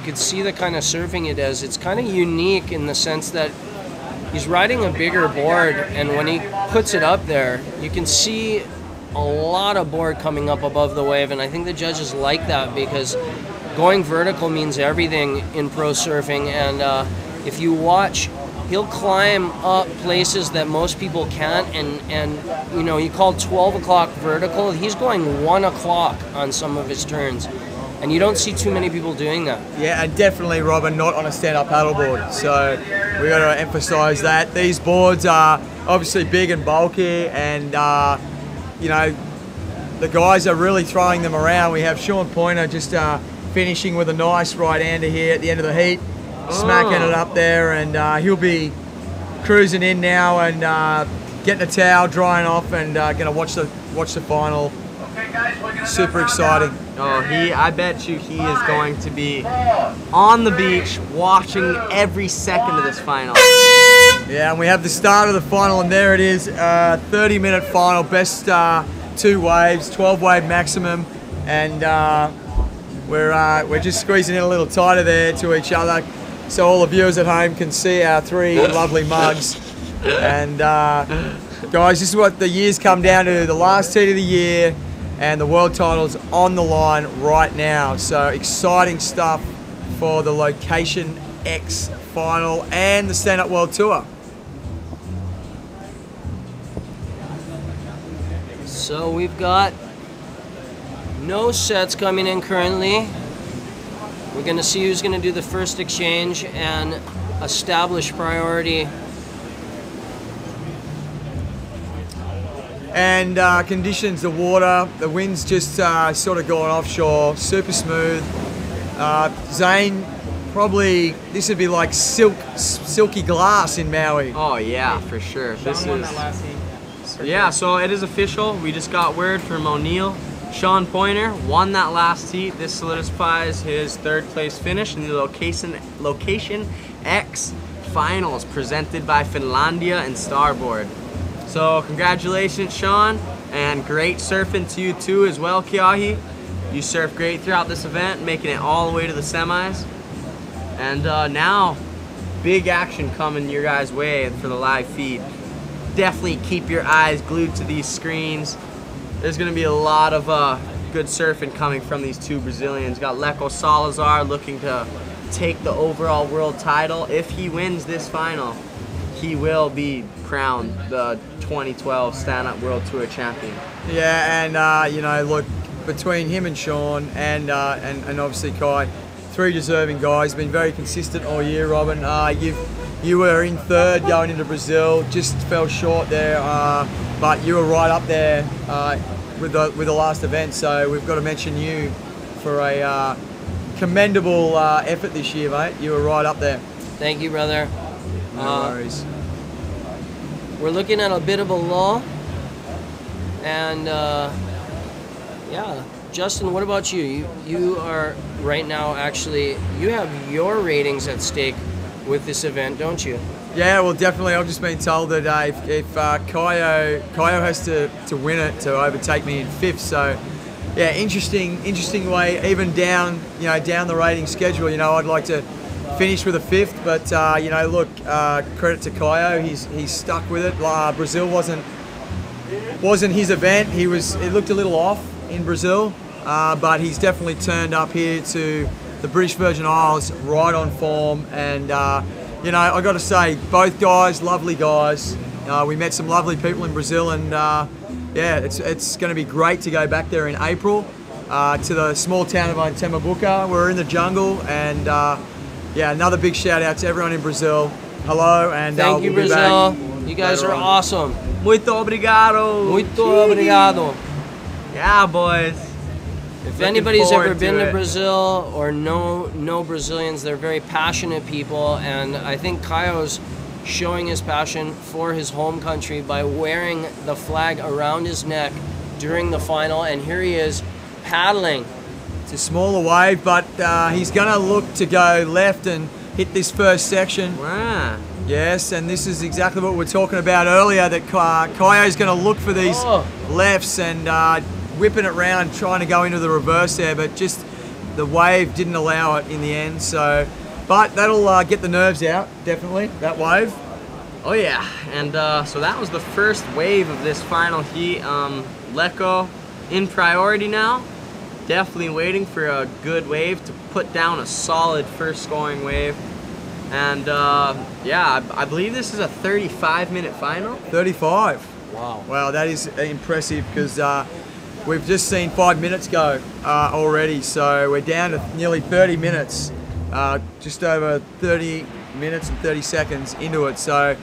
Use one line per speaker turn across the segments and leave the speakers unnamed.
You could see the kind of surfing he does. It's kind of unique in the sense that he's riding a bigger board, and when he puts it up there, you can see a lot of board coming up above the wave, and I think the judges like that because going vertical means everything in pro surfing, and if you watch, he'll climb up places that most people can't, and you know, he called 12 o'clock vertical. He's going 1 o'clock on some of his turns. And you don't see too many people doing that.
Yeah, and definitely, Robin, not on a stand-up paddleboard. So we got to emphasise that. These boards are obviously big and bulky, and you know, the guys are really throwing them around. We have Sean Pointer just finishing with a nice right-hander here at the end of the heat, smacking it up there, and he'll be cruising in now and getting a towel, drying off, and going to watch the final. Super exciting.
Oh, I bet you he is going to be on the beach watching every second of this final.
Yeah, and we have the start of the final, and there it is, 30-minute final, best 2 waves, 12 wave maximum, and we're just squeezing in a little tighter there to each other, so all the viewers at home can see our 3 lovely mugs. And guys, this is what the year's come down to, the last heat of the year, and the world title's on the line right now. So exciting stuff for the Location X final and the Stand Up World Tour.
So we've got no sets coming in currently. We're gonna see who's gonna do the first exchange and establish priority.
And conditions, the water, the wind's just sort of going offshore, super smooth. Zane, probably this would be like silky glass in Maui.
Oh yeah, for sure. This is, yeah, so it is official. We just got word from O'Neill. Sean Pointer won that last heat. This solidifies his 3rd place finish in the Location X finals presented by Finlandia and Starboard. So congratulations, Sean, and great surfing to you too as well, Keahi. You surfed great throughout this event, making it all the way to the semis. And now, big action coming your guys' way for the live feed. Definitely keep your eyes glued to these screens. There's gonna be a lot of good surfing coming from these 2 Brazilians. Got Leco Salazar looking to take the overall world title. If he wins this final, he will be crowned the 2012 Stand Up World Tour champion.
Yeah, and you know, look, between him and Sean and obviously Kai, 3 deserving guys. Been very consistent all year, Robin. You were in 3rd going into Brazil, just fell short there, but you were right up there with the last event. So we've got to mention you for a commendable effort this year, mate. You were right up there.
Thank you, brother.
No worries.
We're looking at a bit of a lull, and yeah, Justin, what about you? You are right now actually, you have your ratings at stake with this event, don't you?
Yeah, well, definitely. I've just been told that if Kaio has to win it to overtake me in 5th. So yeah, interesting way. Even down the rating schedule, you know, I'd like to finish with a 5th, but you know, look, credit to Kaio, he's stuck with it. Brazil wasn't his event. It looked a little off in Brazil, but he's definitely turned up here to the British Virgin Isles right on form. And you know, I got to say, both guys, lovely guys. We met some lovely people in Brazil, and yeah, it's going to be great to go back there in April to the small town of Tembabuca. We're in the jungle, and yeah, another big shout out to everyone in Brazil. Hello, and
thank you,
we'll
Brazil. You guys are awesome.
Muito obrigado.
Muito obrigado.
Yeah, boys.
If anybody's ever been to Brazil or know Brazilians, they're very passionate people, and I think Kaio's showing his passion for his home country by wearing the flag around his neck during the final, and here he is paddling.
It's a smaller wave, but he's going to look to go left and hit this first section.
Wow.
Yes, and this is exactly what we were talking about earlier, that Kaio's going to look for these lefts and whipping it round, trying to go into the reverse there, but just the wave didn't allow it in the end. So, but that'll get the nerves out, definitely, that wave.
Oh yeah, and so that was the first wave of this final heat. Leko in priority now. Definitely waiting for a good wave to put down a solid first scoring wave. And yeah, I believe this is a 35-minute final.
35.
Wow.
Wow, that is impressive because we've just seen 5 minutes go already. So we're down to nearly 30 minutes, just over 30 minutes and 30 seconds into it. So,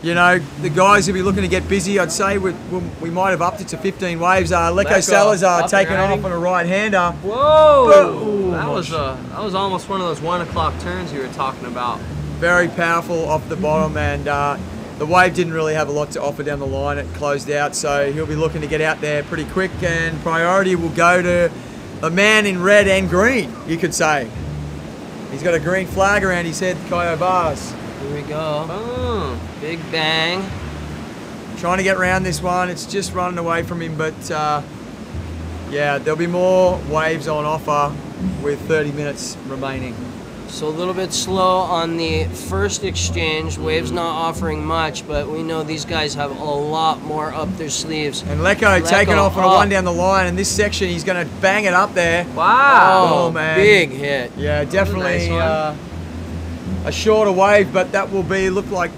you know, the guys will be looking to get busy. I'd say we might have upped it to 15 waves. Leko Salazar taking off on a right-hander.
Whoa! That was almost one of those 1 o'clock turns you were talking about.
Very powerful off the bottom, and the wave didn't really have a lot to offer down the line. It closed out, so he'll be looking to get out there pretty quick, and priority will go to the man in red and green, you could say. He's got a green flag around his head, Caio Vaz.
Here we go.
Oh.
Big bang.
Trying to get around this one. It's just running away from him, but yeah, there'll be more waves on offer with 30 minutes remaining.
So a little bit slow on the first exchange. Wave's not offering much, but we know these guys have a lot more up their sleeves.
And Leko taking off on a one down the line, and this section he's going to bang it up there.
Wow!
Oh man,
big hit.
Yeah, definitely
Nice
a shorter wave, but that will look like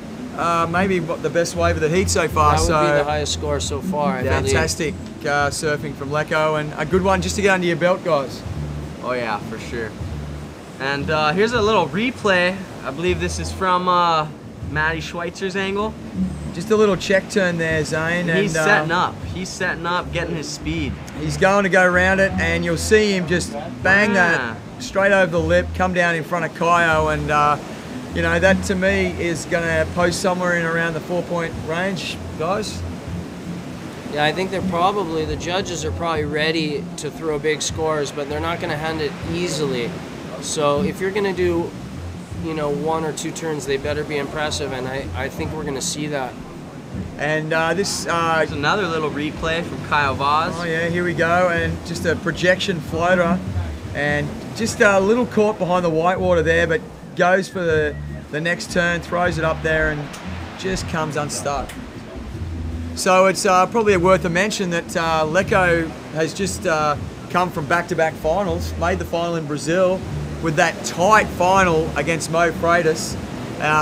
maybe the best wave of the heat so far.
That would
so
be the highest score so far, I believe.
fantastic surfing from Leko, and a good one just to get under your belt, guys.
Oh yeah, for sure. And here's a little replay. I believe this is from Matty Schweitzer's angle.
Just a little check turn there, Zane.
He's setting up. He's setting up, getting his speed.
He's going to go around it, and you'll see him just bang that straight over the lip, come down in front of Caio, and you know, that to me is going to post somewhere in around the 4-point range, guys.
Yeah, I think the judges are probably ready to throw big scores, but they're not going to hand it easily. So if you're going to do, you know, 1 or 2 turns, they better be impressive, and I think we're going to see that.
And this...
There's another little replay from Caio Vaz.
Oh yeah, here we go, and just a projection floater, and just a little caught behind the whitewater there, but goes for the next turn, throws it up there, and just comes unstuck. So it's probably worth a mention that Leko has just come from back-to-back finals, made the final in Brazil with that tight final against Mo Freitas,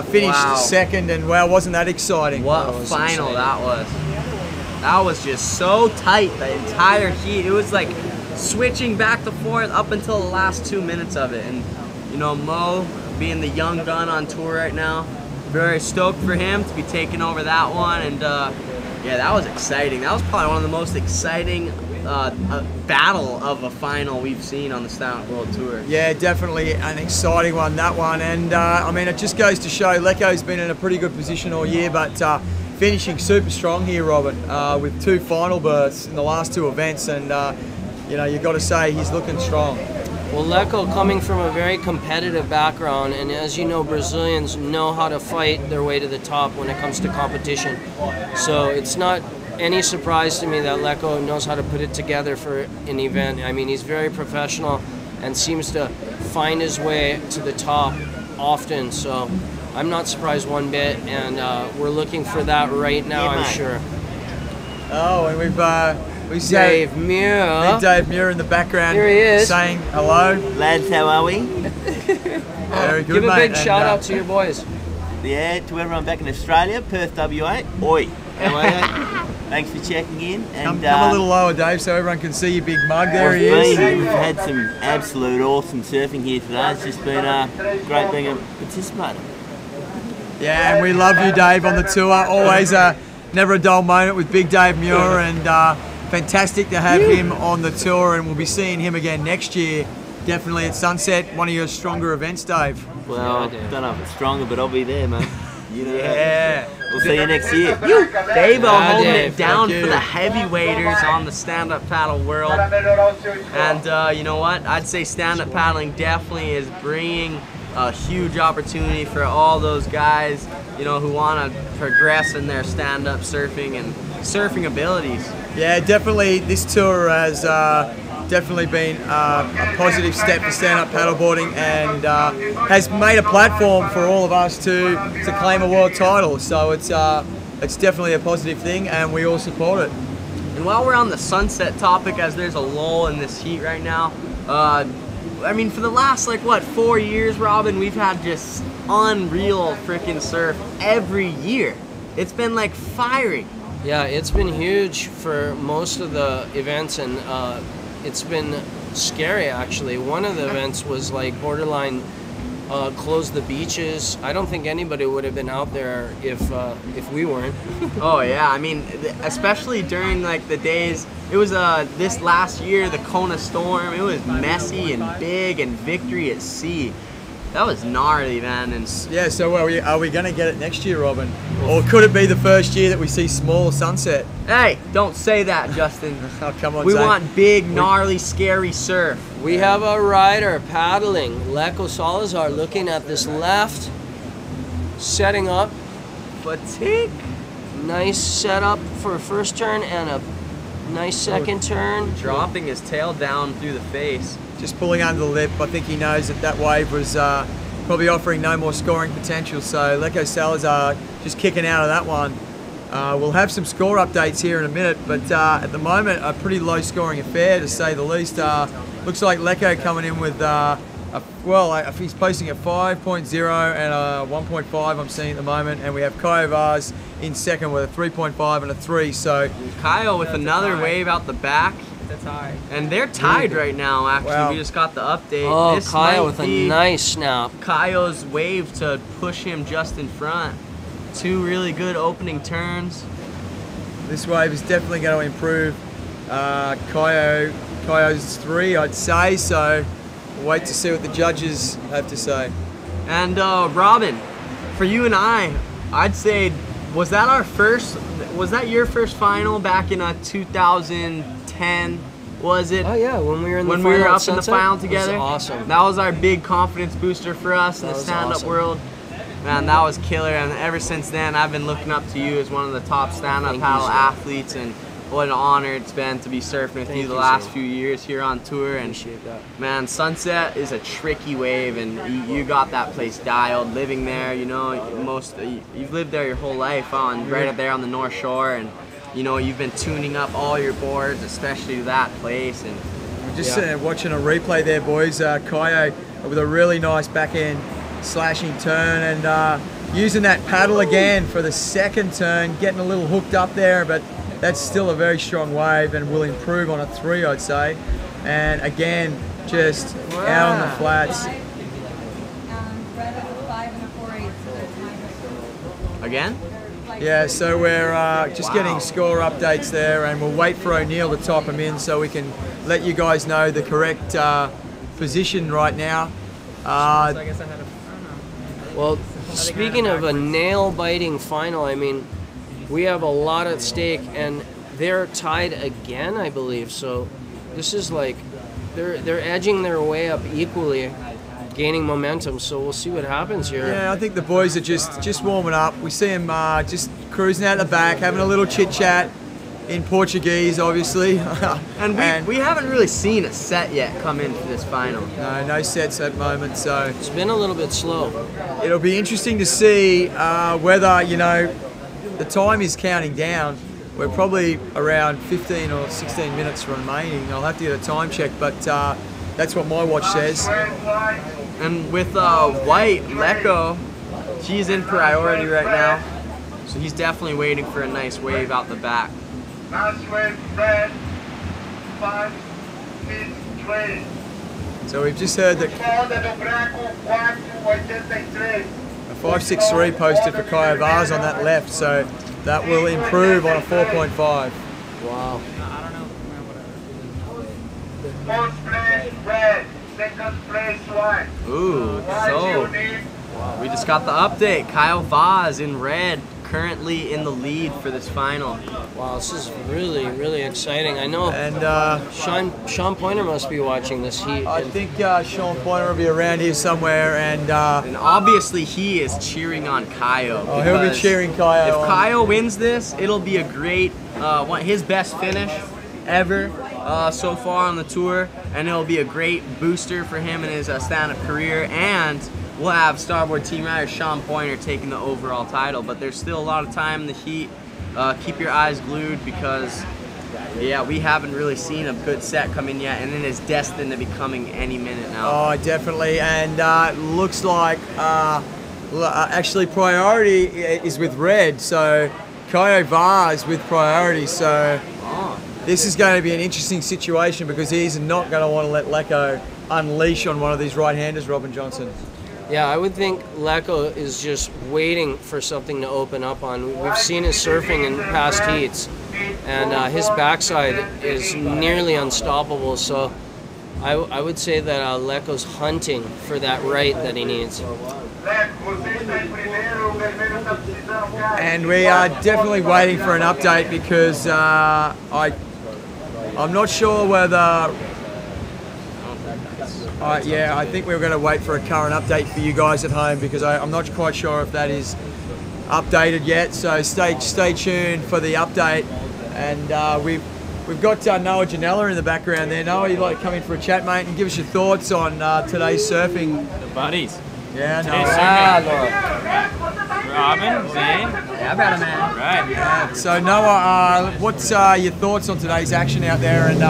finished second, and wow, wasn't that exciting?
What a final that was. That was just so tight the entire heat. It was like switching back to forth up until the last 2 minutes of it. And you know, Mo being the young gun on tour right now, very stoked for him to be taking over that one. And yeah, that was exciting. That was probably one of the most exciting battle of a final we've seen on the Stand Up World Tour.
Yeah, definitely an exciting one, that one. And I mean, it just goes to show Leko's been in a pretty good position all year, but finishing super strong here, Robert, with 2 final berths in the last 2 events. And you know, you've got to say he's looking strong.
Well, Leko coming from a very competitive background, and as you know, Brazilians know how to fight their way to the top when it comes to competition. So it's not any surprise to me that Leko knows how to put it together for an event. I mean, he's very professional and seems to find his way to the top often. So I'm not surprised one bit, and we're looking for that right now, I'm sure.
Oh, and we've
Dave Muir.
Dave Muir in the background.
Here he is.
Saying hello.
Lads, how are we?
Very good,
Give a
mate.
big shout out to your boys.
Yeah, to everyone back in Australia, Perth, WA. Oi, how are you? Thanks for checking in. And
Come a little lower, Dave, so everyone can see your big mug. There he is.
We've had some absolute awesome surfing here today. It's just been great being a participator.
Yeah, and we love you, Dave, on the tour. Always never a dull moment with Big Dave Muir, and fantastic to have him on the tour, and we'll be seeing him again next year, definitely at Sunset, one of your stronger events, Dave.
Well, I don't know if it's stronger, but I'll be there, mate. You know,
yeah.
We'll see you next year.
Dave holding
Dave,
it down
thank
for
you.
the heavyweighters on the stand-up paddle world. And you know what? I'd say stand-up paddling definitely is bringing a huge opportunity for all those guys, you know, who want to progress in their stand-up surfing and surfing abilities.
Yeah, definitely this tour has definitely been a positive step for stand-up paddleboarding, and has made a platform for all of us to claim a world title. So it's definitely a positive thing, and we all support it.
And while we're on the sunset topic, as there's a lull in this heat right now, I mean, for the last, like, what, 4 years, Robin, we've had just unreal freaking surf every year. It's been, like, firing.
Yeah, it's been huge for most of the events, and it's been scary, actually. One of the events was, like, borderline close the beaches. I don't think anybody would have been out there if we weren't.
Oh yeah, I mean, especially during like the days. It was this last year, the Kona storm. It was messy and big, and Victory at Sea. That was gnarly, man. And
yeah, so are we going to get it next year, Robin? Or could it be the first year that we see small sunset?
Hey, don't say that, Justin.
Oh, come on,
we
Zane.
want big, gnarly, scary surf.
We have a rider paddling, Leco Salazar, looking at this left, setting up.
Fatigue.
Nice setup for a first turn and a nice second turn.
Dropping his tail down through the face.
Just pulling under the lip. I think he knows that wave was probably offering no more scoring potential. So Leco Salazar just kicking out of that one. We'll have some score updates here in a minute, but at the moment, a pretty low scoring affair to say the least. Looks like Leco coming in with, he's posting a 5.0 and a 1.5 I'm seeing at the moment, and we have Kyle Vaz in second with a 3.5 and a 3. So
Kyle with another wave out the back. And they're tied right now, actually.
Wow.
We just got the update.
Oh,
This
Kyle
might
with a
be
nice snap.
Kyle's wave to push him just in front. Two really good opening turns.
this wave is definitely going to improve Kyo's 3, I'd say. So we'll wait to see what the judges have to say.
And Robin, for you and I'd say, was that your first final back in 2010? Was it?
Oh yeah, when we were in the
when
final
we were
at
up in the
Sunset?
final
It was
together.
awesome.
That was our big confidence booster for us in
That
the
was
stand-up
awesome.
world. Man, that was killer. And ever since then, I've been looking up to you as one of the top stand-up
Thank you,
paddle
sir.
athletes, and what an honor it's been to be surfing with
Thank
you the
you,
last
sir.
few years here on tour. And
Appreciate that.
man, Sunset is a tricky wave, and you got that place dialed. Living there, you know, you've lived there your whole life, right up there on the North Shore, and you know you've been tuning up all your boards, especially to that place. And
Just watching a replay there, boys. Kyo with a really nice backhand slashing turn, and using that paddle again for the second turn, getting a little hooked up there, but that's still a very strong wave and will improve on a 3, I'd say. And again, just out on the flats.
again,
Yeah, so we're just getting score updates there, and we'll wait for O'Neill to type them in so we can let you guys know the correct position right now.
Well, speaking of a nail-biting final, I mean, we have a lot at stake, and they're tied again, I believe. So this is like they're edging their way up equally, gaining momentum. So we'll see what happens here.
Yeah, I think the boys are just warming up. We see them just cruising out the back, having a little chit-chat in Portuguese, obviously.
and we haven't really seen a set yet come into this final.
No sets at the moment, so
It's been a little bit slow.
it'll be interesting to see whether, you know, the time is counting down. We're probably around 15 or 16 minutes remaining. I'll have to get a time check, but that's what my watch says.
And with White, Leco, she's in priority right now. So he's definitely waiting for a nice wave out the back.
Last wave, red, 5, mid, 3.
So we've just heard that
Roda do Branco, 4,83.
a 5.63 posted for Kyo Vaz on that left, so that will improve on a 4.5.
Wow.
Fourth place, red. Second place, white.
Ooh,
White
so
unit.
we just got the update. Kyle Vaz in red, currently in the lead for this final.
Wow, this is really, really exciting. I know
And
Sean Pointer must be watching this heat.
I think Sean Pointer will be around here somewhere, and
And obviously he is cheering on Kyle.
he'll be
because
cheering Kyo
If
on.
Kyle wins this, it'll be a great, his best finish ever. so far on the tour, and it'll be a great booster for him in his stand-up career. And we'll have Starboard Team Rider Sean Pointer taking the overall title. But there's still a lot of time in the heat. Keep your eyes glued because, yeah, we haven't really seen a good set come in yet, and it is destined to be coming any minute now.
Oh, definitely. And looks like actually priority is with red. So Kaio Vaz with priority. So this is going to be an interesting situation because he's not going to want to let Leko unleash on one of these right-handers, Robin Johnson.
Yeah, I would think Leko is just waiting for something to open up on. We've seen his surfing in past heats, and his backside is nearly unstoppable. So I would say that Leko's hunting for that right that he needs.
And we are definitely waiting for an update because I'm not sure whether. Yeah, I think we're going to wait for a current update for you guys at home because I'm not quite sure if that is updated yet. So stay tuned for the update. And we've got Noah Janella in the background there. Noah, you'd like to come in for a chat, mate, and give us your thoughts on today's surfing.
The buddies.
Yeah,
Today's
Noah.
Robin, Zane.
Yeah, about a man.
Right.
So Noah, what's your thoughts on today's action out there, and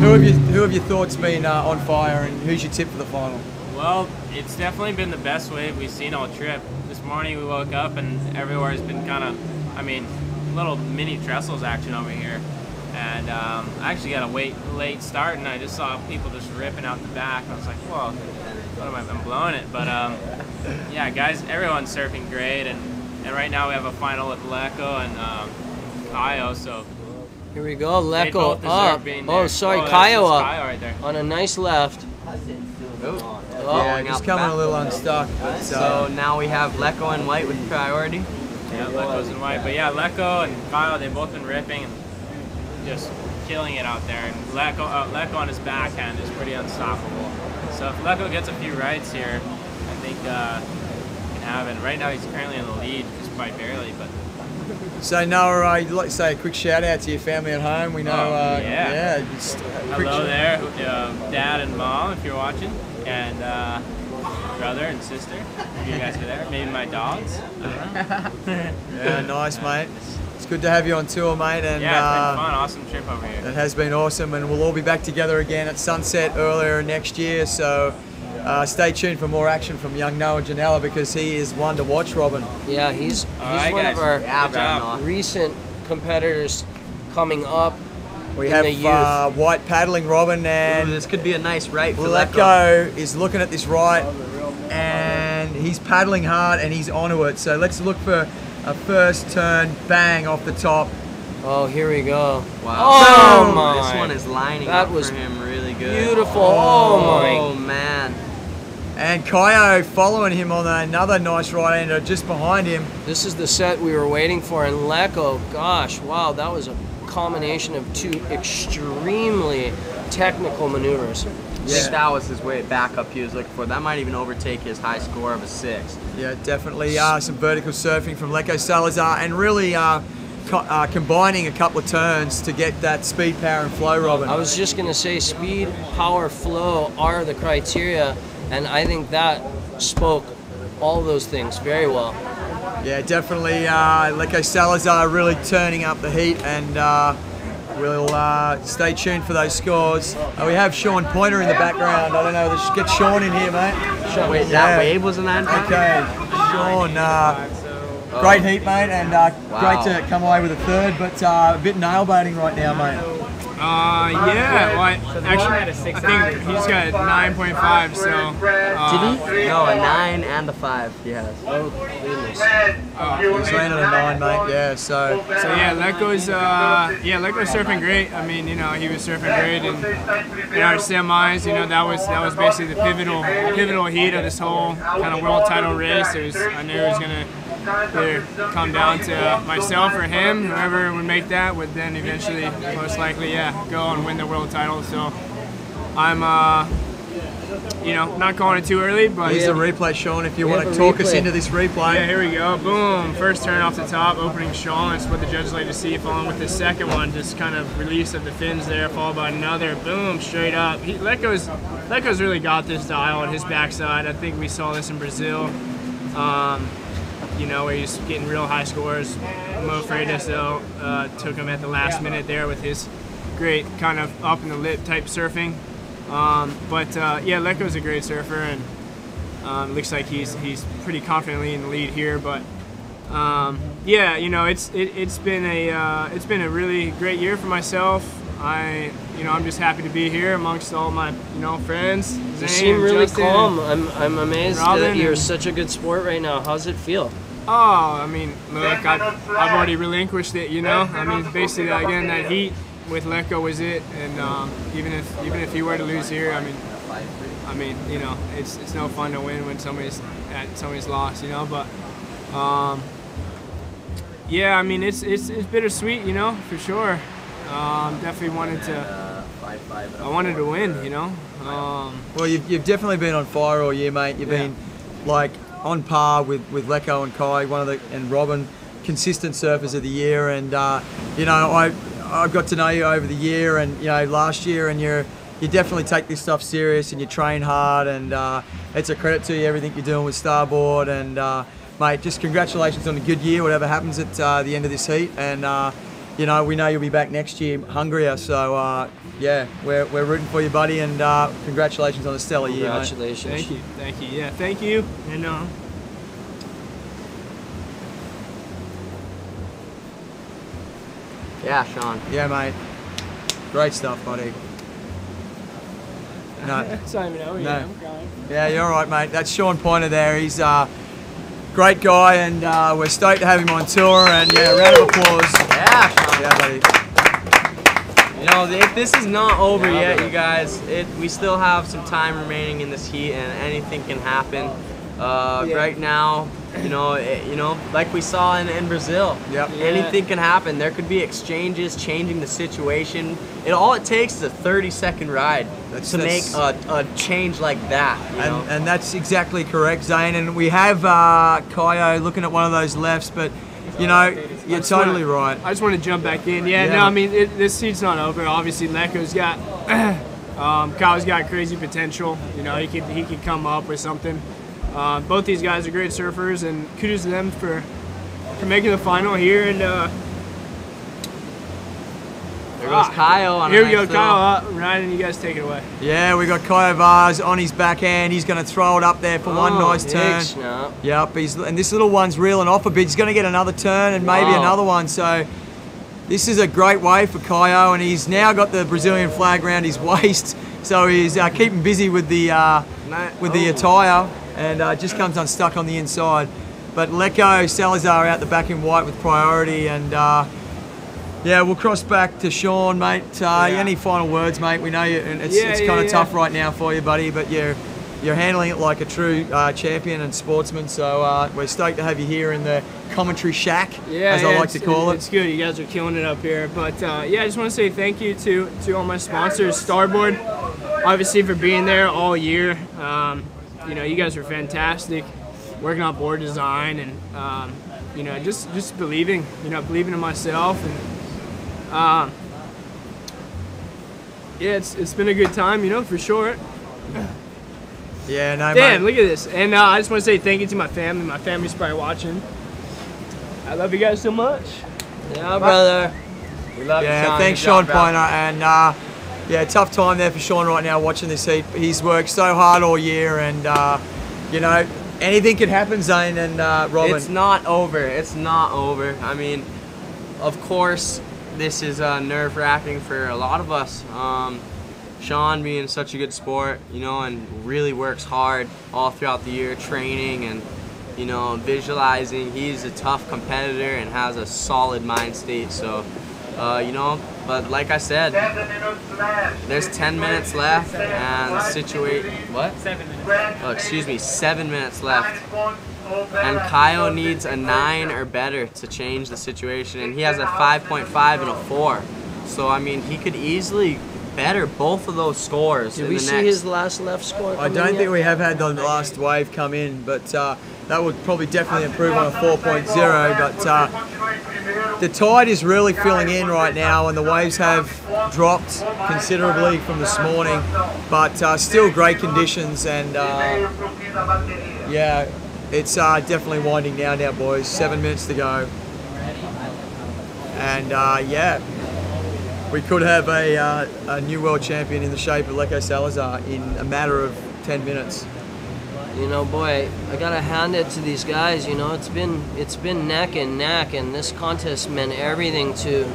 who have your thoughts been on fire, and who's your tip for the final?
Well, it's definitely been the best wave we've seen all trip. This morning we woke up and everywhere has been kind of, little mini trestles action over here. And I actually got a late start, and I just saw people just ripping out the back. And I was like, whoa, what am I? I'm blowing it. But yeah, guys, everyone's surfing great, and right now we have a final with Leko and Kaio. So
Here we go,
they
Leko
both deserve
up.
being
Oh,
there.
sorry,
that's
Kaio up
Kaio right there.
on a nice left.
Yeah, just coming a little unstuck. But,
So now we have Leko and White with priority.
Yeah, Leko's in white. But yeah, Leko and Kaio, they've both been ripping and just killing it out there. And Leko on his backhand is pretty unstoppable. So if Leko gets a few rights here, I think he can have it. Right now he's currently in the lead, just by barely. But
So Noah, you'd like to say a quick shout out to your family at home. We know,
yeah.
just a quick
hello there, Dad and Mom, if you're watching, and brother and sister, if you guys are there. Maybe my dogs.
Yeah, nice, mate. It's good to have you on tour, mate. And
Yeah, it's been fun. Awesome trip over here.
it has been awesome, and we'll all be back together again at Sunset earlier next year. So stay tuned for more action from young Noah Janella because he is one to watch, Robin.
Yeah, he's
right,
one
guys.
of our
Yeah,
Good job.
Noah.
recent competitors coming up.
We
In
have
the youth.
White paddling Robin,
Ooh,
and
this could be a nice right for Leko.
Leko is looking at this right, and he's paddling hard, and he's onto it. So let's look for a first turn bang off the top.
Oh, here we go.
Wow.
Oh
Boom!
my!
This one is lining
That
up
was
for him really good.
beautiful. Oh
Oh man.
And Kaio following him on another nice right-hander just behind him.
my! This is the set we were waiting for, and Leko. Gosh, wow, that was a combination of two extremely technical maneuvers.
I think that was his way back up he was looking for. That might even overtake his high score of a 6.
Yeah, definitely some vertical surfing from Leko Salazar, and really combining a couple of turns to get that speed, power, and flow, Robin.
I was just gonna say speed, power, flow are the criteria, and I think that spoke all those things very well.
Yeah, definitely. Leko Salazar really turning up the heat, and we'll stay tuned for those scores. We have Sean Pointer in the background. I don't know. Let's get Sean in here, mate.
Wait, that wave was in that?
Okay, Sean. Great heat, mate, and great to come away with a third, but a bit nail biting right now, mate.
Yeah, well, actually, I think he's got 9.5, so.
Did he? No, a 9 and a 5 he has.
Oh goodness!
He's landed a 9, mate. Yeah, so
Yeah, Leko's surfing great. I mean, he was surfing great, and in our semis, that was basically the pivotal heat of this whole kind of world title race. I knew it was gonna either come down to myself or him. Whoever would make that would then eventually, most likely, go and win the world title. So I'm you know, not calling it too early, but
Here's the replay, Sean, if you
We
want
have
to
a
talk us
replay.
into this replay.
yeah, here we go. Boom. First turn off the top, opening Sean. That's what the judges like to see. Following with the second one, just kind of release of the fins there, followed by another. Boom, straight up. Leco's really got this dial on his backside. I think we saw this in Brazil. You know, where he's getting real high scores. Mo Freitas, though, took him at the last minute there with his great kind of up in the lip type surfing. Yeah, Leco's a great surfer, and it looks like he's pretty confidently in the lead here. But yeah, you know, it's been a really great year for myself. I'm just happy to be here amongst all my friends.
You
Zane
seem
and
really
Justin.
calm. I'm amazed
Robin
that you're
and-
such a good sport right now. How's it feel?
Oh, I mean, look, I've already relinquished it, you know. I mean, basically, again, that heat with Leco was it, and even if he were to lose here, I mean, you know, it's no fun to win when somebody's lost, you know. But yeah, I mean, it's bittersweet, you know, for sure. Definitely wanted to win, you know.
Well, you've definitely been on fire all year, mate. You've been like on par with Leco and Kai, and Robin, consistent surfers of the year. And you know, I got to know you over the year, and you know, last year, and you definitely take this stuff serious, and you train hard, and it's a credit to you everything you're doing with Starboard. And mate, just congratulations on a good year, whatever happens at the end of this heat. And you know, we know you'll be back next year hungrier, so yeah, we're rooting for you, buddy, and congratulations on a stellar year, mate.
Congratulations.
Thank you, yeah, thank you, and
Yeah, Sean.
Yeah, mate. Great stuff, buddy. No,
Simon, oh
No.
I'm crying.
yeah, you're all right, mate. That's Sean Pointer there. He's a great guy, and we're stoked to have him on tour. And yeah, round of applause.
Yeah, Sean.
Yeah, buddy.
You know, this is not over yet, you guys. We still have some time remaining in this heat, and anything can happen. Right now, you know, like we saw in Brazil.
Yep.
Anything can happen. There could be exchanges changing the situation. All it takes is a 30-second ride to make a change like that. You know?
And that's exactly correct, Zane. And we have Kaio looking at one of those lefts, but you know, you're totally right.
I just want to jump back in. Yeah,
Yeah.
no, I mean, this seat's not over. Obviously, Leco's got, Kyle's got crazy potential. You know, he could come up with something. Both these guys are great surfers, and kudos to them for making the final here. And
There goes Kyle on a
here we
nice
go,
little-
Kyle. Ryan, you guys take it away.
Yeah, we got Kaio Vaz on his backhand. He's going to throw it up there for one nice turn.
Big snap.
Yep, and this little one's reeling off a bit. He's going to get another turn and maybe
Wow.
another one. So this is a great wave for Kaio, and he's now got the Brazilian flag around his waist. So he's keeping busy with the attire, and just comes unstuck on the inside. But Leco, Salazar out the back in white with priority, and yeah, we'll cross back to Sean, mate. Any final words, mate? We know you, and it's kind of tough right now for you, buddy, but you're handling it like a true champion and sportsman. So we're stoked to have you here in the commentary shack, as I like to call it.
It's good. You guys are killing it up here. But yeah, I just want to say thank you to all my sponsors, Starboard, obviously for being there all year. You know, you guys are fantastic, working on board design, and you know, just believing in myself, and yeah, it's been a good time, you know, for sure.
Yeah, no,
Damn,
mate.
look at this. And I just want to say thank you to my family. My family's probably watching. I love you guys so much.
Yeah, brother.
We love you,
Yeah,
Sean.
thanks,
Good job,
Sean
bro.
Pointer. And yeah, tough time there for Sean right now watching this heat. He's worked so hard all year, and you know, anything could happen, Zane and Robin.
It's not over. It's not over. I mean, of course, this is nerve-wracking for a lot of us. Sean being such a good sport, you know, and really works hard all throughout the year, training and, you know, visualizing. He's a tough competitor and has a solid mind state. So, you know, but like I said,
7 minutes left.
there's 10 minutes left and what?
7 minutes.
Oh, excuse me, 7 minutes left.
9 points over
And Kyle needs a 9 or better to change the situation, and he has a 5.5 and a 4. So I mean, he could easily better both of those scores.
Did we see his last left score?
I don't think we have had the last wave come in, but that would probably definitely improve on a 4.0. But the tide is really filling in right now, and the waves have dropped considerably from this morning, but still great conditions. And yeah, it's definitely winding down now, boys. 7 minutes to go, and yeah, we could have a new world champion in the shape of Leko Salazar in a matter of 10 minutes.
You know, boy, I gotta hand it to these guys. You know, it's been neck and neck, and this contest meant everything to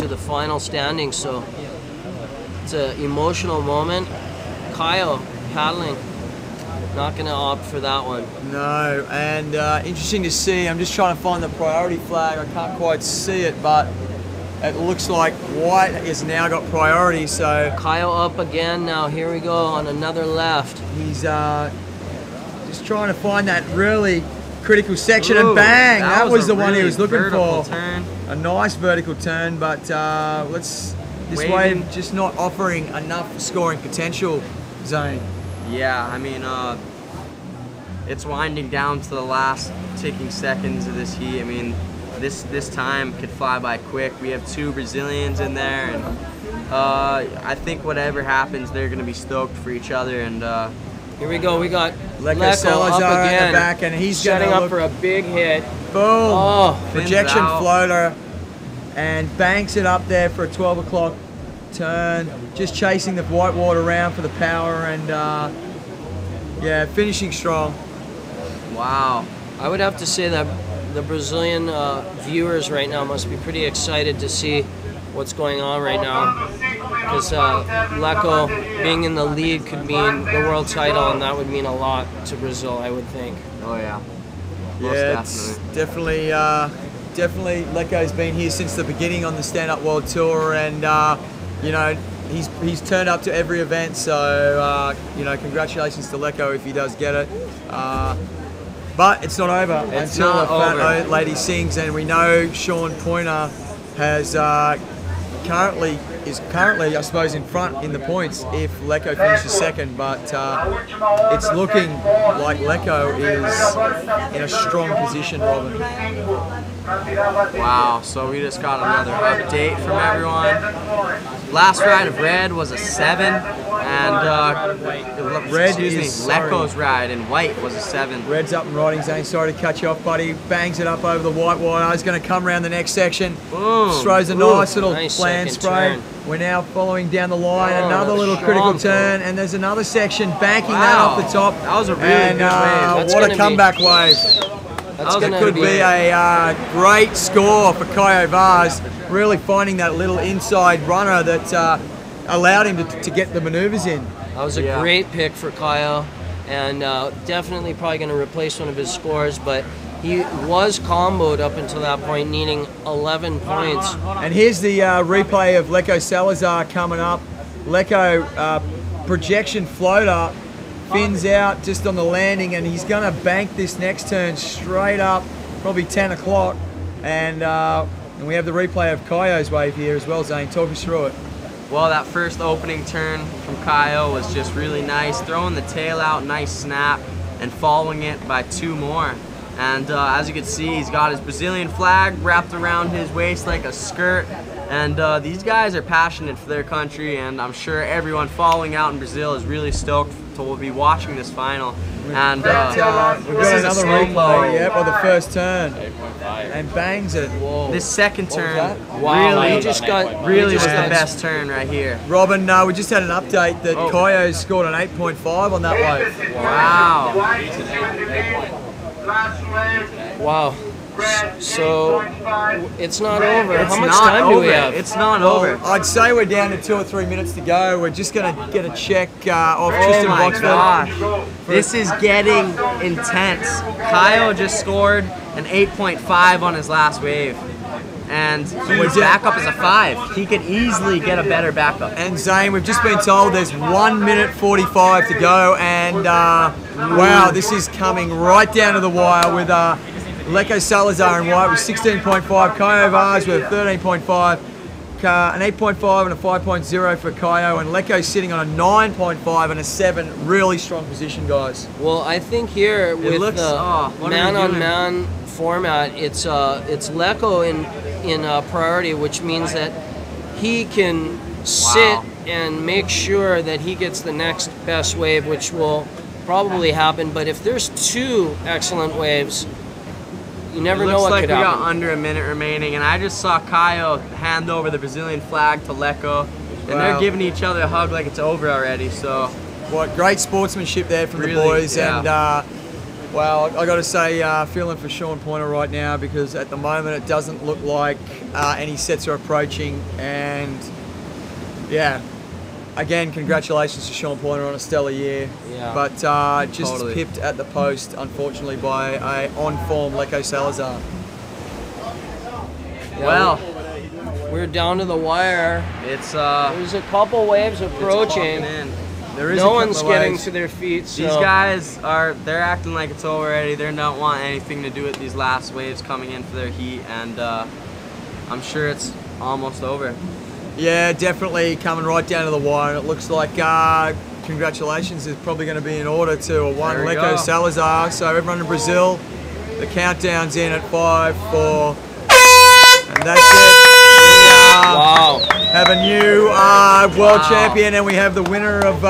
the final standing. So it's an emotional moment. Kyle paddling, not gonna opt for that one.
No, and interesting to see. I'm just trying to find the priority flag. I can't quite see it, but it looks like white has now got priority. So
Kyle up again now. Here we go on another left.
he's just trying to find that really critical section,
Ooh,
and bang! That was
a
the one he
really
was looking
vertical
for.
Turn.
A nice vertical turn, but this
Waving.
wave just not offering enough scoring potential, Zane.
Yeah, I mean, it's winding down to the last ticking seconds of this heat. I mean, this time could fly by quick. We have 2 Brazilians in there, and I think whatever happens, they're going to be stoked for each other. And
Here we go. We got
Leko
Leko
Salazar
up
in
again,
the back, and he's
setting
gonna
up for a big hit.
boom!
Oh,
Projection
out.
floater, and banks it up there for a 12 o'clock turn. Just chasing the whitewater around for the power, and yeah, finishing strong.
wow.
I would have to say that the Brazilian viewers right now must be pretty excited to see what's going on right now, because Leko being in the lead could mean the world title, and that would mean a lot to Brazil, I would think.
Oh, yeah. Most
Yeah, it's
definitely.
definitely Leko's been here since the beginning on the Stand Up World Tour, and you know, he's turned up to every event. So you know, congratulations to Leko if he does get it. But it's not over until
not
the fat
over.
old lady sings, and we know Sean Pointer has currently, I suppose, in front in the points if Leko finishes second, but it's looking like Leko is in a strong position, Robin.
Wow, so we just got another update from everyone. Last ride of red was a 7, and
Red
excuse me,
is sorry.
Leko's ride in white was a 7.
Red's up and riding, Zane. Sorry to cut you off, buddy. Bangs it up over the white wire. He's going to come around the next section.
Boom.
Throws a
Ooh,
nice little
nice
plan
second
spray.
turn.
We're now following down the line.
Oh,
Another little
strong
critical
pull.
turn, and there's another section banking that
Wow.
off the top.
That was a really
and,
good wave.
That's
what
gonna
a
be-
comeback wave.
That's
That
gonna
Could be a great score for Caio Vaz, really finding that little inside runner that allowed him to get the maneuvers in.
That was a
Yeah.
great pick for Kyle, and definitely probably going to replace one of his scores, but he was comboed up until that point, needing 11 points.
And here's the replay of Leko Salazar coming up. Leko projection floater, fins out just on the landing, and he's going to bank this next turn straight up, probably 10 o'clock. And we have the replay of Kaio's wave here as well, Zane. Talk us through it.
Well, that first opening turn from Kyle was just really nice, throwing the tail out, nice snap, and following it by 2 more. And as you can see, he's got his Brazilian flag wrapped around his waist like a skirt. And these guys are passionate for their country, and I'm sure everyone following out in Brazil is really stoked to be watching this final. And
We've got
this is a
another
slow-mo.
replay, yep, of the first turn. And bangs it.
This second turn
Wow,
really,
he just got
really
he
was
just
the
got-
best turn right here.
Robin, we just had an update that
Oh.
Kaio scored an 8.5 on that wave.
Wow.
Wow. So it's not over.
It's
How much
not
time
over.
do we have?
It's not
Well,
over.
I'd say we're down to 2 or 3 minutes to go. We're just going to get a check off
Oh
Tristan
my
Boxford.
gosh. This is getting intense. Kyle just scored an 8.5 on his last wave. And his backup is a 5. He could easily get a better backup.
And Zane, we've just been told there's 1 minute 45 to go, and wow, this is coming right down to the wire with Leko Salazar in white with 16.5, Caio Vaz with 13.5. an 8.5 and a 5.0 for Kaio, and Lecco sitting on a 9.5 and a 7. Really strong position, guys.
Well, I think here with
looks-
the
what are we
man-on-man format, it's Lecco in priority, which means that he can sit and make sure that he gets the next best wave, which will probably happen. But if there's 2 excellent waves, you never know
Looks
what
like
could
we
happen.
got under a minute remaining, and I just saw Kaio hand over the Brazilian flag to Lecco, and
Wow.
they're giving each other a hug like it's over already. So
What great sportsmanship there from the
Really,
boys,
yeah.
and well, I got to say, feeling for Sean Pointer right now, because at the moment it doesn't look like any sets are approaching, and yeah. Again, congratulations to Sean Pointer on a stellar year.
Yeah.
But just
Totally.
pipped at the post, unfortunately, by a on-form Lecco Salazar.
well,
We're down to the wire.
it's
There's a couple waves approaching.
in.
There is
No
a couple
one's
of
getting
waves.
to their feet. So
These guys they're acting like it's over already. They don't want anything to do with these last waves coming in for their heat, and I'm sure it's almost over.
Yeah, definitely coming right down to the wire, and it looks like congratulations is probably going to be in order to a one
There we
Lecco
go.
Salazar. So everyone in Brazil, the countdown's in at 5, 4, and that's it. We
wow.
have a new world champion, and we have the winner of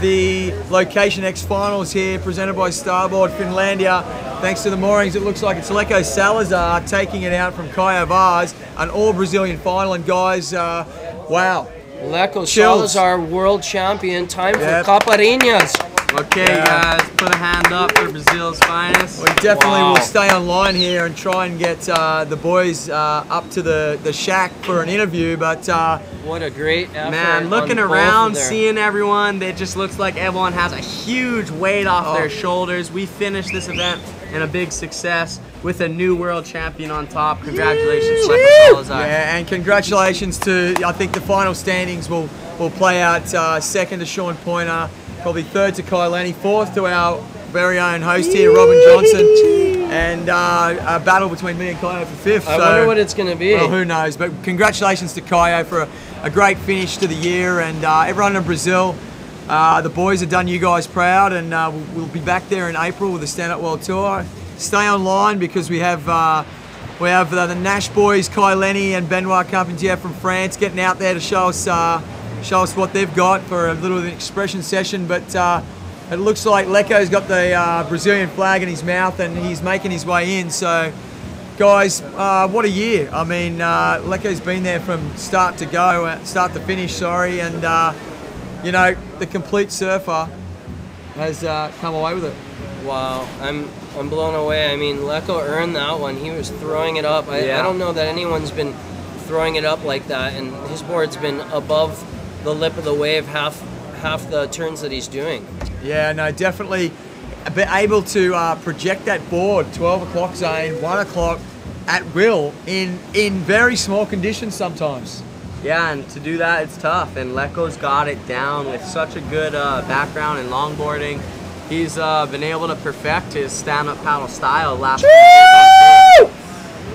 the Location X Finals here, presented by Starboard Finlandia. Thanks to the moorings, it looks like it's Lecco Salazar taking it out from Kaio Vaz, an all-Brazilian final. And guys, wow.
Lecco
Chills.
Salazar, world champion. Time
Yep.
for Caparinhas.
Okay,
Yeah.
guys, put a hand up for Brazil's finest.
We definitely
Wow.
will stay online here and try and get the boys up to the shack for an interview, but
What a great effort.
Man, looking
on both
around,
of their-
seeing everyone, it just looks like everyone has a huge weight off
Oh.
their shoulders. We finished this event in a big success with a new world champion on top. Congratulations, Lecco Salazar.
yeah, and congratulations to, I think the final standings will play out second to Sean Pointer, probably third to Kai Lenny, fourth to our very own host here, Robin Johnson, and a battle between me and Kaio for fifth.
I
so,
wonder what it's going to be.
well, who knows? But congratulations to Kaio for a great finish to the year, and everyone in Brazil. The boys have done you guys proud, and we'll be back there in April with the Stand Up World Tour. Stay online because we have the Nash boys, Kai Lenny and Benoit Carpentier from France, getting out there to show us what they've got for a little expression session. But it looks like Lecco's got the Brazilian flag in his mouth, and he's making his way in. So, guys, what a year! I mean, Lecco's been there from start to finish. Sorry, and you know, the complete surfer has come away with it.
Wow, I'm blown away. I mean, Lecco earned that one. He was throwing it up. I don't know that anyone's been throwing it up like that, and his board's been above the lip of the wave half the turns that he's doing.
Yeah, no, definitely able to project that board, 12 o'clock zone, 1 o'clock at will in very small conditions sometimes.
Yeah, and to do that, it's tough. And Lecco's got it down with such a good background in longboarding. He's been able to perfect his stand-up paddle style last
Woo!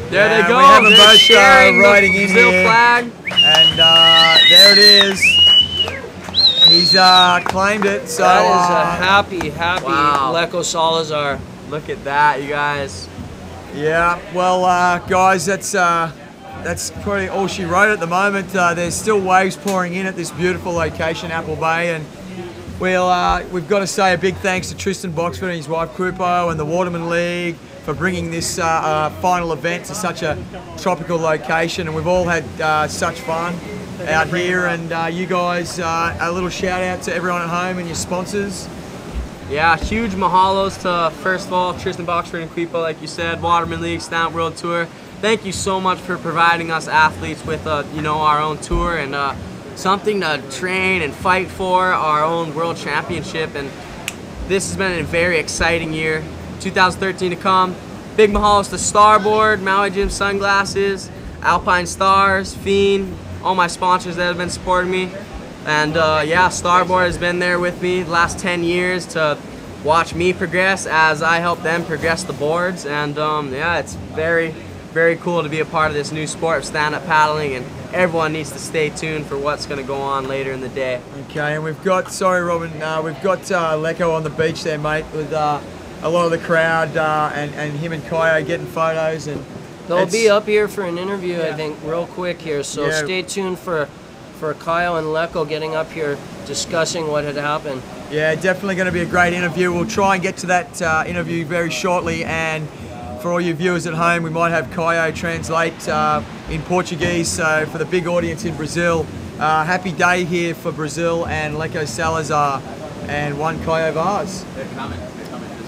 There
Yeah,
they go.
we have them
They're
both,
sharing
riding
the
in
Brazil
here.
flag.
And there it is. He's claimed it. So
That is a happy
Wow.
Lecco Salazar.
Look at that, you guys.
yeah, well, guys, that's probably all she wrote at the moment. There's still waves pouring in at this beautiful location, Apple Bay, and we've got to say a big thanks to Tristan Boxford and his wife Krupo and the Waterman League for bringing this final event to such a tropical location, and we've all had such fun out here. And you guys, a little shout out to everyone at home and your sponsors.
Yeah, huge mahalos to, first of all, Tristan Boxford and Quipo, like you said, Waterman League, Stand Up World Tour. Thank you so much for providing us athletes with, you know, our own tour and something to train and fight for, our own world championship. And this has been a very exciting year. 2013 to come. Big mahalos to Starboard, Maui Jim Sunglasses, Alpine Stars, Fiend, all my sponsors that have been supporting me. And yeah, Starboard has been there with me the last 10 years to watch me progress as I help them progress the boards. And yeah, it's very, very cool to be a part of this new sport of stand-up paddling, and everyone needs to stay tuned for what's going to go on later in the day.
Okay, and we've got, sorry Robin, we've got Lecco on the beach there, mate, with a lot of the crowd and him and Kaio getting photos. And
they'll be up here for an interview,
Yeah.
I think, real quick here. So
Yeah.
stay tuned for Kaio and Lecco getting up here discussing what had happened.
Yeah, definitely going to be a great interview. We'll try and get to that interview very shortly, and for all you viewers at home, we might have Kaio translate in Portuguese, so for the big audience in Brazil, happy day here for Brazil and Lecco Salazar and one Kaio Vaz.
They're coming.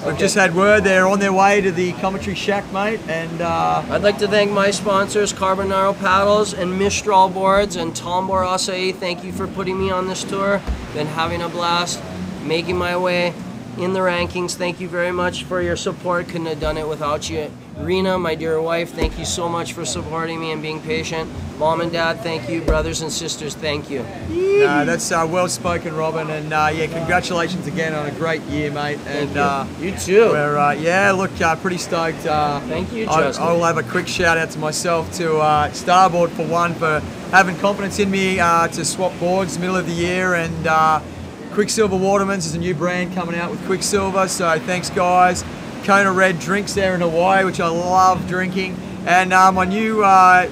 We've just had word they're on their way to the commentary shack, mate, and
I'd like to thank my sponsors, Carbonaro Paddles and Mistral Boards and Tombor Acai. Thank you for putting me on this tour. Been having a blast, making my way in the rankings. Thank you very much for your support. Couldn't have done it without you. Rena, my dear wife, thank you so much for supporting me and being patient. Mom and Dad, thank you. Brothers and sisters, thank you.
no, that's well spoken, Robin, and yeah, congratulations again on a great year, mate. And
You too.
we're yeah, look, pretty stoked.
Thank you, Justin.
I'll have a quick shout out to myself, to Starboard for one, for having confidence in me to swap boards middle of the year, and Quicksilver Watermans is a new brand coming out with Quicksilver, so thanks guys. Kona Red drinks there in Hawaii, which I love drinking, and my new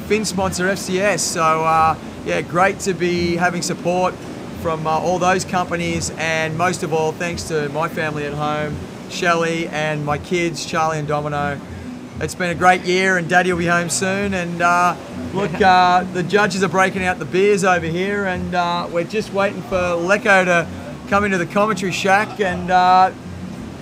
fin sponsor FCS. So yeah, great to be having support from all those companies, and most of all, thanks to my family at home, Shelley, and my kids, Charlie and Domino. It's been a great year, and Daddy will be home soon. And look, the judges are breaking out the beers over here, and we're just waiting for Lecco to come into the commentary shack and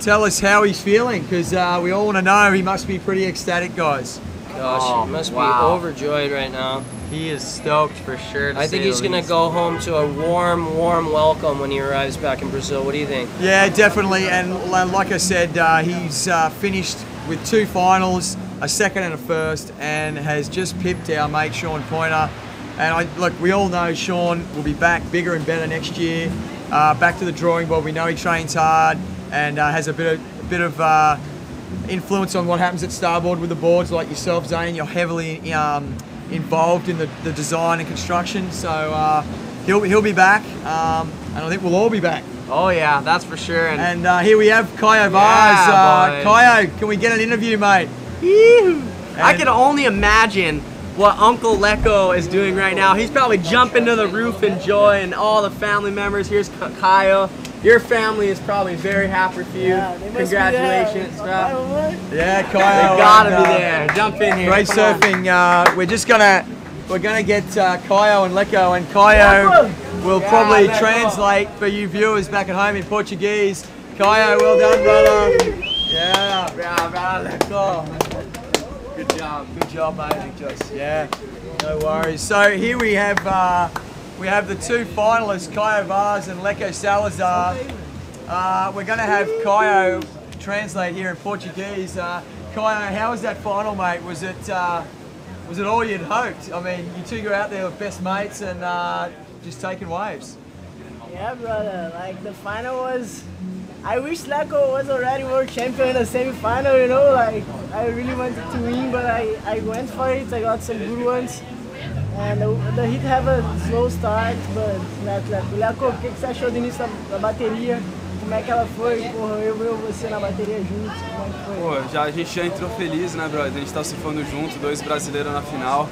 tell us how he's feeling, because we all want to know. He must be pretty ecstatic, guys.
Gosh,
Oh,
he must
wow.
be overjoyed right now.
He is stoked for sure.
I think he's going to go home to a warm, warm welcome when he arrives back in Brazil. What do you think?
Yeah, definitely. And like I said, he's finished with 2 finals, a second and a first, and has just pipped our mate Sean Pointer. And look, we all know Sean will be back bigger and better next year. Back to the drawing board. We know he trains hard and has a bit of influence on what happens at Starboard with the boards, like yourself, Zane. You're heavily involved in the design and construction, so he'll be back, and I think we'll all be back.
Oh yeah, that's for sure. And
And here we have Kaio Vaz.
Yeah, boys.
Kaio, can we get an interview, mate?
I can only imagine what Uncle Lecco is doing right now. He's probably jumping to the roof in joy, and all the family members. Here's Kaio. Your family is probably very happy for you.
Yeah, they must be
Congratulations, bro.
Yeah,
You
Kaio.
gotta
and,
be there. Jump in here.
Great
Come on.
surfing. We're gonna get Kaio and Lecco, and Kaio will probably translate for you viewers back at home in Portuguese. Kaio, well done, brother. Yeah. Lecco.
Good job.
Good job, mate. Yeah. No worries. So here we have the 2 finalists, Kaio Vaz and Lecco Salazar. We're going to have Kaio translate here in Portuguese. Kaio, how was that final, mate? Was it all you'd hoped? I mean, you two go out there with best mates and just taking waves.
Yeah, brother. Like the final was. I wish Lecco was already world champion in the semi-final. You know, like I really wanted to win, but I went for it. I got some good ones. And the hit have a slow start, but Lecco, o que você achou do início da bateria? Como é que ela foi? Porra, eu e você na bateria juntos, como é que foi?
Pô, a gente já entrou feliz, né, brother? A gente tá surfando junto, 2 brasileiros na final.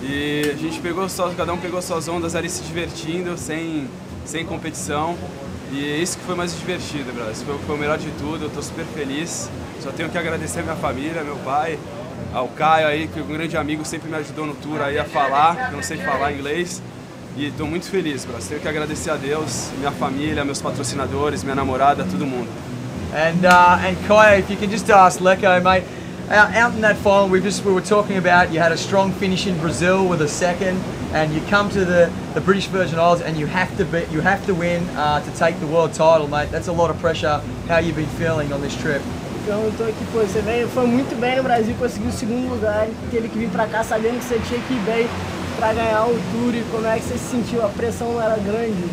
E a gente cada um pegou suas ondas ali se divertindo, sem competição. E é isso que foi mais divertido, brother. Isso foi o melhor de tudo, eu tô super feliz. Só tenho que agradecer a minha família, meu pai, ao Caio aí, que é um grande amigo, sempre me ajudou no tour aí a falar, eu não sei falar inglês. E tô muito feliz, brother. Tenho que agradecer a Deus, minha família, meus patrocinadores, minha namorada, todo mundo.
And Kaio, if you can just ask Lecco, mate, out in that final, we were talking about you had a strong finish in Brazil with a second, and you come to the British Virgin Islands and you have to win to take the world title, mate. That's a lot of pressure. How you been feeling on this trip?
Então eu tô aqui, pô, você foi muito bem no Brasil, conseguiu o 2º lugar, teve que vir pra cá sabendo que você tinha que ir bem pra ganhar o tour. E como é que você se sentiu? A pressão não era grande?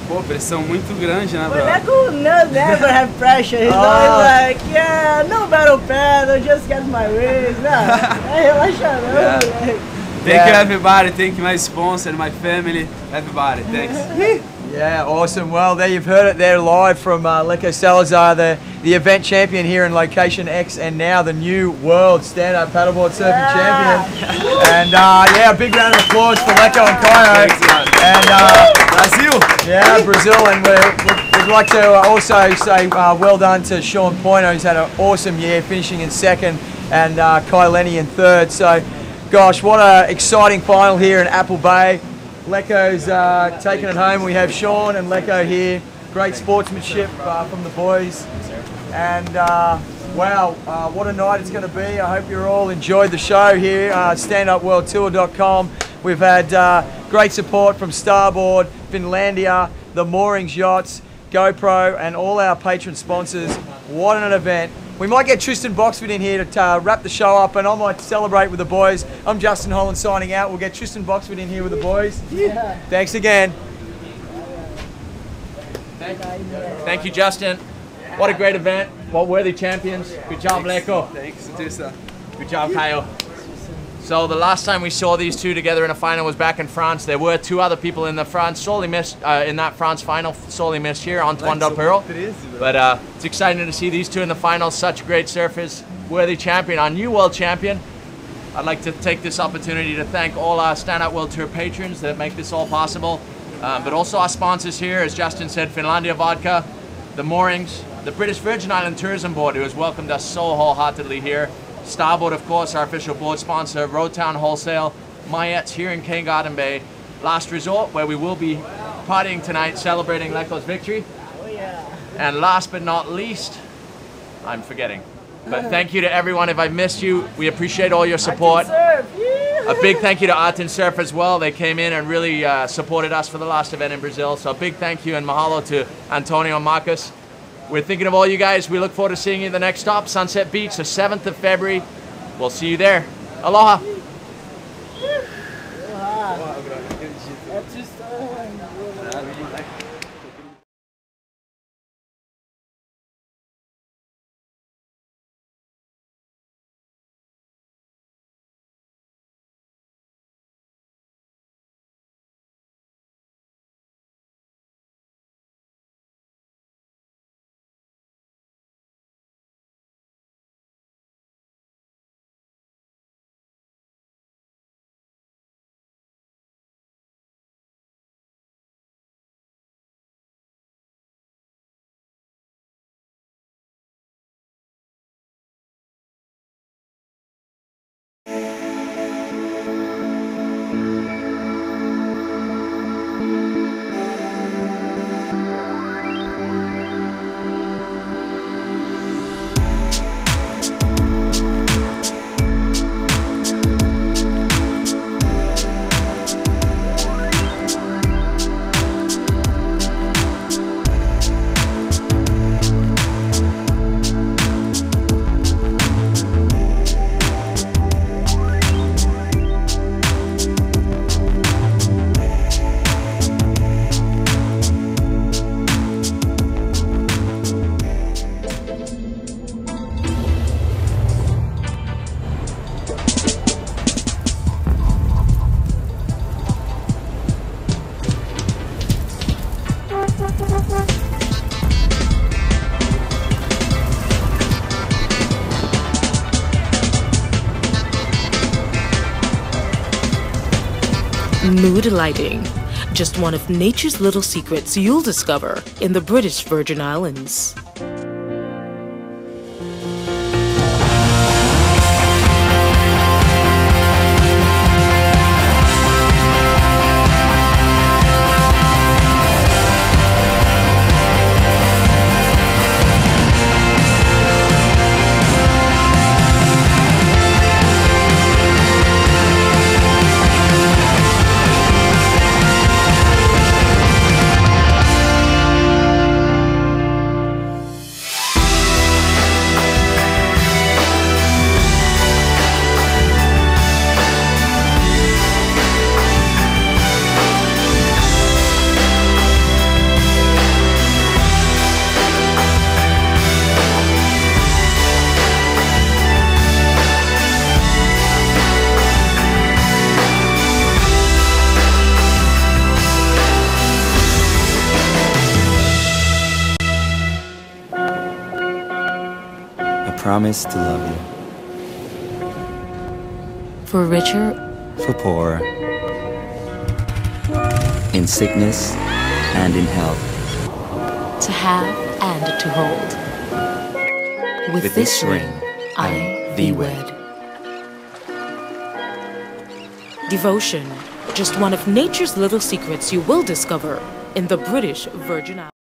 Pô, pressão muito grande, né,
But
bro?
Leco never have pressure. He's always like, yeah, no battle pad, I'll just get my wins. Nah, relaxa não, moleque.
Thank you, everybody. Thank you, my sponsor, my family, everybody. Thanks.
Yeah, awesome. Well, there you've heard it there live from Leco Salazar, the event champion here in Location X, and now the new world stand-up paddleboard surfing champion. And yeah, a big round of applause for Leco and Caio. And
Brazil.
yeah, Brazil. And we'd like to also say well done to Sean Pointer, who's had an awesome year, finishing in second, and Kai Lenny in third. So, gosh, what an exciting final here in Apple Bay. Leco's taking it home. We have Sean and Leco here. Great sportsmanship from the boys. And wow, what a night it's going to be. I hope you all enjoyed the show here. StandUpWorldTour.com. We've had great support from Starboard, Finlandia, the Moorings Yachts, GoPro, and all our patron sponsors. What an event. We might get Tristan Boxford in here to wrap the show up, and I might celebrate with the boys. I'm Justin Holland signing out. We'll get Tristan Boxford in here with the boys.
Yeah.
Thanks again.
Thank you, Justin. What a great event. What worthy champions. Good job, Leco.
Thanks,
Good job, Caio. So the last time we saw these two together in a final was back in France. There were two other people in the France, sorely missed in that France final, sorely missed here, Antoine Delperle. But it's exciting to see these two in the final. Such great surfers. Worthy champion, our new world champion. I'd like to take this opportunity to thank all our Stand Up World Tour patrons that make this all possible. But also our sponsors here, as Justin said, Finlandia Vodka, the Moorings, the British Virgin Island Tourism Board, who has welcomed us so wholeheartedly here. Starboard, of course, our official board sponsor, Roadtown Wholesale, Mayette's here in King Garden Bay, Last Resort, where we will be partying tonight, celebrating Leco's victory.
Oh yeah.
And last but not least, I'm forgetting. But thank you to everyone. If I missed you, we appreciate all your support. A big thank you to Artin Surf as well. They came in and really supported us for the last event in Brazil. So a big thank you and mahalo to Antonio and Marcus. We're thinking of all you guys. We look forward to seeing you at the next stop, Sunset Beach, the 7th of February. We'll see you there. Aloha.
Mood lighting. Just one of nature's little secrets you'll discover in the British Virgin Islands.
promise to love you.
For richer,
For poor. In sickness and in health.
to have and to hold. With this ring, I thee wed. Devotion, just one of nature's little secrets you will discover in the British Virgin Islands.